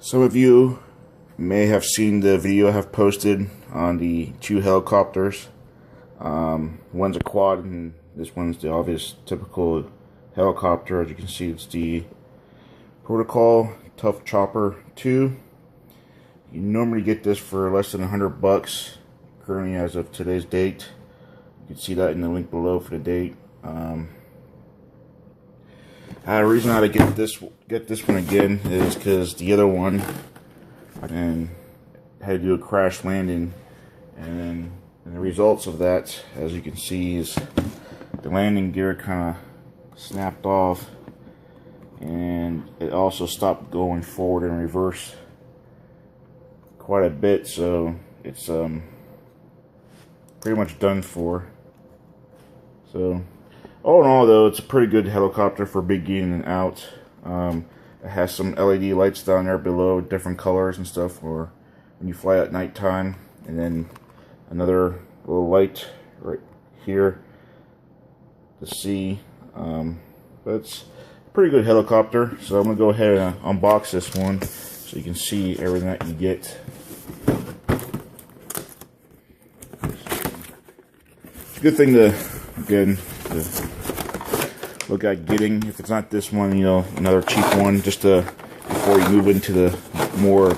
Some of you may have seen the video I have posted on the two helicopters. One's a quad and this one's the obvious typical helicopter. As you can see, it's the Protocol Tough Chopper 2. You normally get this for less than $100 currently as of today's date. You can see that in the link below for the date. The reason how to get this one again is because the other one and had to do a crash landing, and the results of that, as you can see, is the landing gear kind of snapped off, and it also stopped going forward and reverse quite a bit, so it's pretty much done for. So all in all, though, it's a pretty good helicopter for big in and out. It has some LED lights down there below, different colors and stuff for when you fly at nighttime, and then another little light right here to see. But it's a pretty good helicopter, so I'm gonna go ahead and unbox this one so you can see everything that you get. It's a good thing to, again, look at getting, if it's not this one, you know, another cheap one, just before you move into the more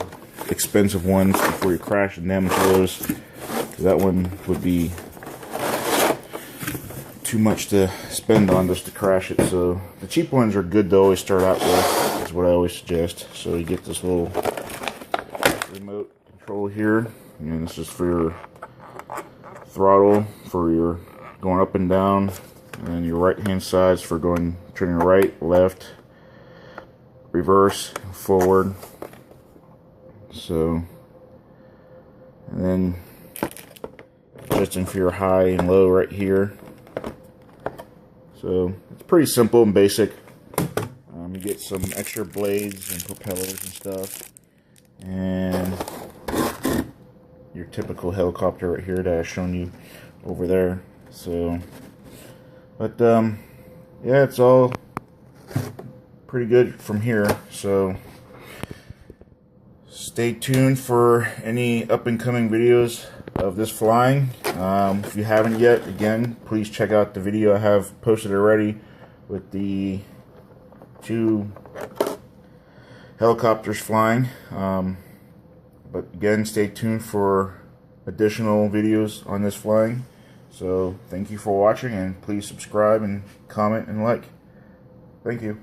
expensive ones, before you crash and damage those, because that one would be too much to spend on just to crash it. So the cheap ones are good to always start out with, is what I always suggest. So you get this little remote control here, and this is for your throttle, for your going up and down, and your right hand sides for going, turning right, left, reverse, forward. So, and then adjusting for your high and low right here. So it's pretty simple and basic. You get some extra blades and propellers and stuff, and your typical helicopter right here that I've shown you over there. So, but yeah, it's all pretty good from here. So stay tuned for any up and coming videos of this flying. If you haven't yet, again, please check out the video I have posted already with the two helicopters flying. But again, stay tuned for additional videos on this flying. So thank you for watching, and please subscribe and comment and like. Thank you.